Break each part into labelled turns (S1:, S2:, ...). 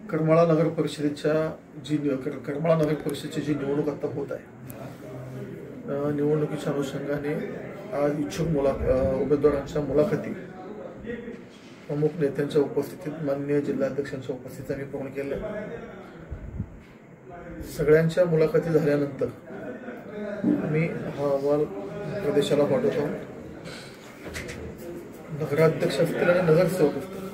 S1: करमाळा नगर परिषदेच्या करमाळा नगर परिषदेची जी निवडणूक आता होत आहे, निवडणुकीच्या अनुषंगाने आज इच्छुक उमेदवारांच्या मुलाखती प्रमुख नेत्यांच्या उपस्थितीत माननीय जिल्हाध्यक्षांच्या उपस्थितीत आम्ही पूर्ण केल्या। सगळ्यांच्या मुलाखती झाल्यानंतर आम्ही हा अहवाल प्रदेशाला पाठवतो। नगराध्यक्ष असतील आणि नगरसेवक असतील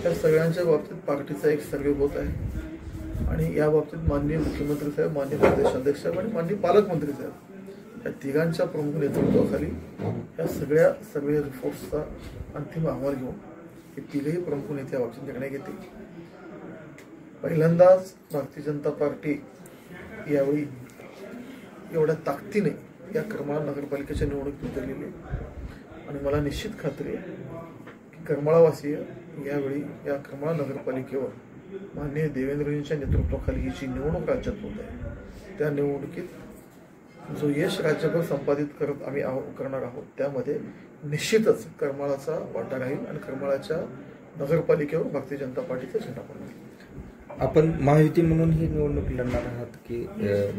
S1: त्या सगळ्यांच्या बाबतीत पार्टीचा एक सर्वे होत आहे आणि या बाबतीत माननीय मुख्यमंत्री साहेब, माननीय प्रदेशाध्यक्ष साहेब आणि माननीय पालकमंत्री साहेब या तिघांच्या प्रमुख नेतृत्वाखाली या सगळ्या सर्वे रिपोर्ट्सचा अंतिम अहवाल घेऊन हे तिघही प्रमुख नेते बाबतीत निर्णय घेतील। पहिल्यांदाच भारतीय जनता पार्टी यावेळी एवढ्या ताकदीने या करमाळा नगरपालिकेच्या निवडणुकीत उतरलेली आहे आणि मला निश्चित खात्री आहे की करमाळावासीय यावेळी या करमाळा नगरपालिकेवर माननीय देवेंद्रजींच्या नेतृत्वाखाली ही जी निवडणूक राज्यात होत आहे त्या निवडणुकीत जो यश राज्यभर संपादित करणार आहोत त्यामध्ये निश्चितच करमाळाचा वाटा राहील आणि करमाळाच्या नगरपालिकेवर भारतीय जनता पार्टीचा झेंडा पडणार।
S2: आपण महायुती म्हणून ही निवडणूक लढणार आहात की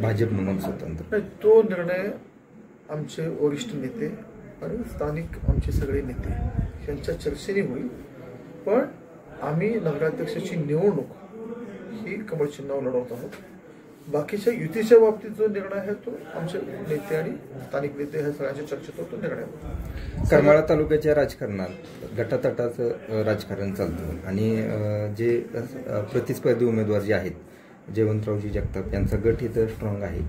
S2: भाजप म्हणून स्वतंत्र?
S1: नाही, तो निर्णय आमचे वरिष्ठ नेते आणि स्थानिक आमचे सगळे नेते यांच्या चर्चेने होईल, पण आम्ही नगराध्यक्षाची निवडणूक ही कमळ चिन्हावर लढवत आहोत। बाकीच्या युतीच्या बाबतीत जो निर्णय आहे तो आमचे नेते आणि स्थानिक नेते ह्या सगळ्यांच्या चर्चेत तो निर्णय होतो।
S2: करमाळा तालुक्याच्या राजकारणात गटातटाचं राजकारण चालतं आणि जे प्रतिस्पर्धी उमेदवार जे आहेत, जयवंतरावजी जगताप यांचा गट इथं स्ट्रॉंग आहे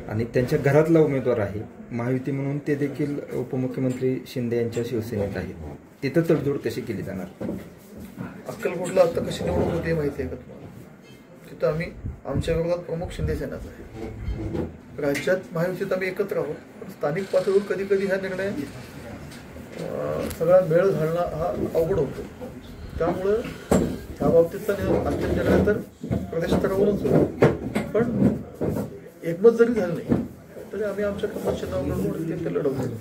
S2: आणि त्यांच्या घरातला उमेदवार आहे महायुती म्हणून, ते देखील उपमुख्यमंत्री शिंदे यांच्या शिवसेनेत आहेत। तिथं तडजोड कशी केली जाणार?
S1: अक्कलकोटला आता कशी निवडणूक होते माहिती आहे का तुम्हाला? तिथं आम्ही आमच्या विरोधात प्रमुख शिंदे सेनाच आहे। राज्यात महायुतीत आम्ही एकत्र आहोत, पण स्थानिक पातळीवर कधी कधी हा निर्णय सगळा मेळ घालणं हा अवघड होतो। त्यामुळं ह्या बाबतीतचा अंतिम निर्णय तर प्रदेश स्तरावरच होईल, पण एकमत जरी झालं नाही तरी आम्ही आमच्या कमळ चिन्हावर ते लढवतो।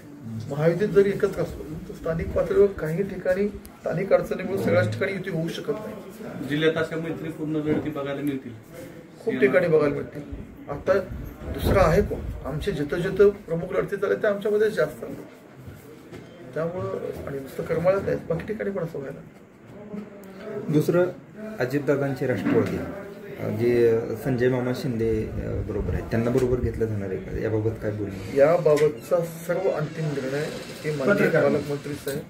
S1: महायुतीत जरी एकत्र असलो तर स्थानिक पातळीवर काही ठिकाणी स्थानिक अडचणीमुळे सगळ्याच ठिकाणी युती होऊ शकत नाही।
S3: जिल्ह्यात अशा मैत्रीपूर्ण लढती बघायला मिळतील,
S1: खूप ठिकाणी बघायला मिळतील। आता दुसरं आहे कोण? आमचे जिथं जिथं प्रमुख लढती चालले ते आमच्यामध्ये जास्त चालले, त्यामुळं आणि नुसतं करमाळ्यात आहेत, बाकी ठिकाणी पण असं व्हायला।
S2: दुसरं, अजितदादांचे राष्ट्रवादी जे संजय मामा शिंदे बरोबर आहेत, त्यांना बरोबर घेतलं जाणार आहे का? याबाबत काय बोलणं?
S1: याबाबतचा सर्व अंतिम निर्णय हे माननीय पालकमंत्री साहेब,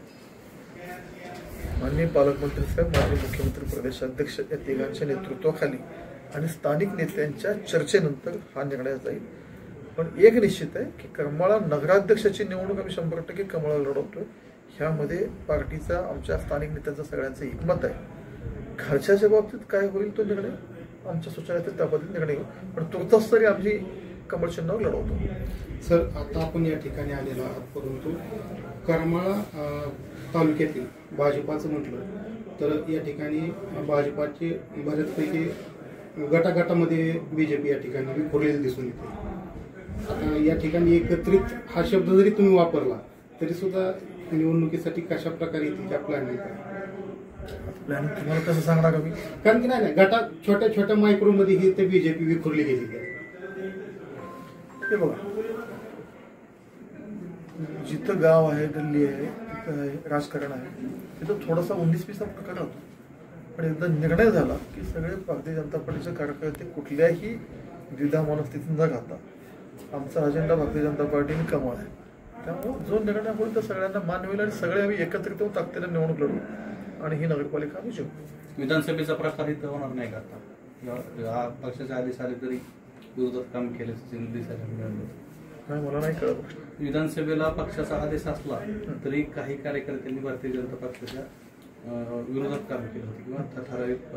S1: माननीय मुख्यमंत्री प्रदेशाध्यक्ष या तिघांच्या नेतृत्वाखाली आणि स्थानिक नेत्यांच्या चर्चेनंतर हा निर्णय जाईल। पण एक निश्चित आहे की करमाळा नगराध्यक्षाची निवडणूक आम्ही 100% कमळाला लढवतोय। ह्यामध्ये पार्टीचा, आमच्या स्थानिक नेत्यांचा सगळ्यांचं एकमत आहे। खर्चाच्या बाबतीत काय होईल तो निर्णय आमच्या सूचना आहेत त्या पद्धतीने निर्णय घेऊ, पण तुर्तास तरी आम्ही कमळ चिन्हावर लढवतो।
S4: सर, आता आपण या ठिकाणी आलेलो आहात, परंतु करमाळा तालुक्यातील भाजपाचं म्हटलं तर या ठिकाणी भाजपाचे बऱ्याचपैकी गटागटामध्ये बीजेपी या ठिकाणी विखुरलेली दिसून येते। आता या ठिकाणी एकत्रित हा शब्द जरी तुम्ही वापरला तरी सुद्धा निवडणुकीसाठी कशा प्रकारे येतील प्लॅनिंग
S1: प्लॅनिंग तुम्हाला कसं सांगणार आम्ही?
S4: कारण की नाही गटात छोट्या छोट्या मायक्रोमध्ये ही ते बीजेपी विखुरली गेली आहे।
S1: हे बघा, जिथं गाव आहे, गल्ली आहे, तिथं राजकारण आहे, तिथं थोडासा 19-20 प्रकार होतो, पण एकदा निर्णय झाला की सगळे भारतीय जनता पार्टीचे कार्यकर्ते कुठल्याही द्विधा मनस्थितीत न राहता आमचा अजेंडा भारतीय जनता पार्टीने कमळ आहे। त्यामुळे जो निर्णय होईल तो सगळ्यांना मान्य होईल आणि सगळे आम्ही एकत्रित होऊन ताकदीने निवडणूक लढू आणि ही नगरपालिका आम्ही जिंकू।
S3: विधानसभेचा प्रकार इथं होणार नाही का? आता पक्षाचे आदेश आले तरी विरोधात काम केल्याचं दिसायला मिळालं
S1: नाही, मला नाही कळत।
S3: विधानसभेला पक्षाचा आदेश असला तरी काही कार्यकर्त्यांनी भारतीय जनता पक्षाच्या विरोधात काम केलं होतं किंवा ठराविक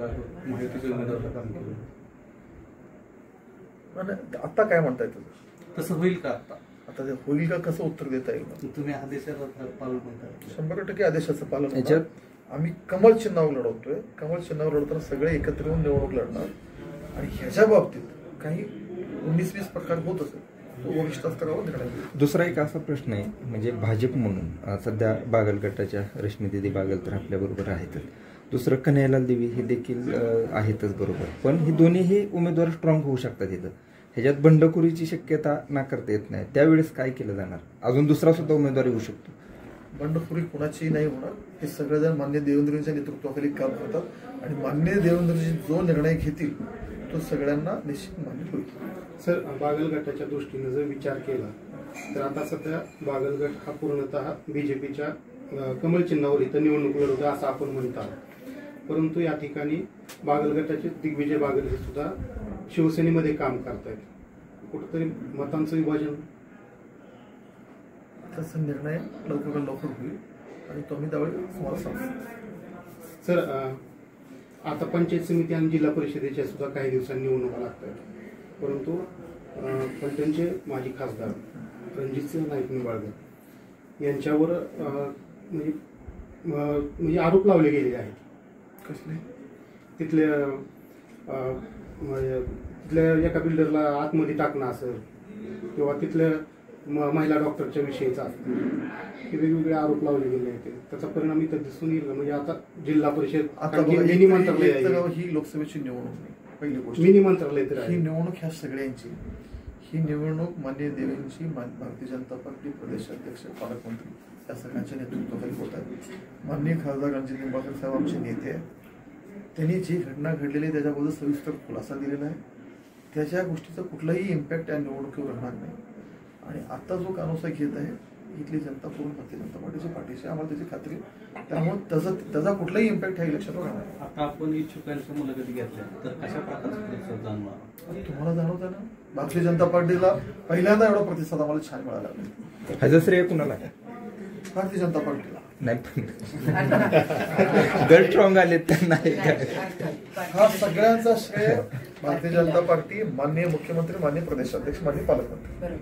S3: माहितीच्या उमेदवाराला काम केलं
S1: होतं। आता काय म्हणताय तुझं?
S3: तसं होईल का?
S1: आता ते होईल का कसं उत्तर देता येईल?
S3: तुम्ही आदेशाला पालन करताय?
S1: 100% आदेशाचं पालन होतं। आम्ही कमळ चिन्हावर लढवतोय, कमळ चिन्हावर लढताना सगळे एकत्र येऊन निवडणूक लढणार आणि ह्याच्या बाबतीत काही 19-20 प्रकार होत असेल तो वरिष्ठ स्तरावर निर्णय घेईल।
S2: दुसरा एक असा प्रश्न आहे, म्हणजे भाजप म्हणून सध्या बागल गटाच्या रश्मी दिदी बागल तर आपल्याबरोबर आहेतच, दुसरं कन्हैयालाल देवी हे देखील आहेतच बरोबर, पण हे दोन्हीही उमेदवार स्ट्रॉंग होऊ शकतात इथं. ह्याच्यात बंडखोरीची शक्यता नाकारता येत नाही. त्यावेळेस काय केलं जाणार? अजून दुसरा सुद्धा उमेदवार येऊ शकतो.
S1: बंडखोरी कोणाचीही नाही होणार. हे सगळेजण मान्य देवेंद्रजींच्या नेतृत्वाखाली काम करतात आणि मान्य देवेंद्रजी जो निर्णय घेतील तो सगळ्यांना निश्चित मान्य होईल.
S4: सर, बागल गटाच्या दृष्टीने जर विचार केला तर आता सध्या बागल गट हा पूर्णतः बीजेपीच्या कमळ चिन्हावर इथं निवडणूक लढवतो असं आपण म्हणत आहोत. परंतु या ठिकाणी बागल गटाचे दिग्विजय बागल हे सुद्धा शिवसेनेमध्ये काम करतायत. कुठेतरी मतांचं विभाजन,
S1: त्याचा निर्णय लवकर होईल आणि तो आम्ही त्यावेळी तुम्हाला सांगतो.
S4: सर, आता पंचायत समिती आणि जिल्हा परिषदेच्या सुद्धा काही दिवसांनी निवडणुका लागत आहेत, परंतु फलटणचे माजी खासदार रणजितसिंह नाईक निंबाळकर यांच्यावर म्हणजे आरोप लावले गेलेले आहेत.
S1: कसले?
S4: तिथल्या एका बिल्डरला आतमध्ये टाकणं असेल किंवा तिथल्या महिला डॉक्टरच्या विषयीचा हे वेगवेगळे आरोप लावले गेले आहेत. त्याचा परिणाम इथं दिसून येईल. म्हणजे आता जिल्हा परिषद मिनी मंत्रालय,
S1: ही लोकसभेची निवडणूक नाही. पहिली गोष्ट
S4: मिनी मंत्रालय तर
S1: ही निवडणूक ह्या सगळ्यांची. ही निवडणूक माननीय देवेंची भारतीय जनता पार्टी प्रदेशाध्यक्ष पालकमंत्री या सगळ्यांच्या नेतृत्वाखाली होत आहे. माननीय खासदार रणजित निंबाळकर साहेब आमचे नेते आहेत. त्यांनी जी घटना घडलेली त्याच्याबद्दल सविस्तर खुलासा दिलेला आहे. त्याच्या गोष्टीचा कुठलाही इम्पॅक्ट या निवडणुकीवर राहणार नाही. आणि आता जो कानोसा घेत आहे इथली जनता पूर्ण भारतीय जनता पार्टीच्या पाठीशी, आम्हाला त्याची खात्री. त्यामुळे त्याचा कुठलाही इम्पॅक्ट ह्या इलेक्शनवर राहणार नाही.
S3: आता आपण इच्छुकांच्या मुलाखती घेतल्या तर कशा प्रकारचा प्रतिसाद जाणवणार?
S1: तुम्हाला जाणवत आहे ना, भारतीय जनता पार्टीला पहिल्यांदा एवढा प्रतिसाद आम्हाला छान मिळाला.
S2: ह्याचं श्रेय कुणाला?
S1: भारतीय जनता पार्टीला
S2: नाही, गट स्ट्रॉंग आले त्यांना.
S1: हा सगळ्यांचा श्रेय भारतीय जनता पार्टी, माननीय मुख्यमंत्री, माननीय प्रदेशाध्यक्ष, माननीय पालकमंत्री.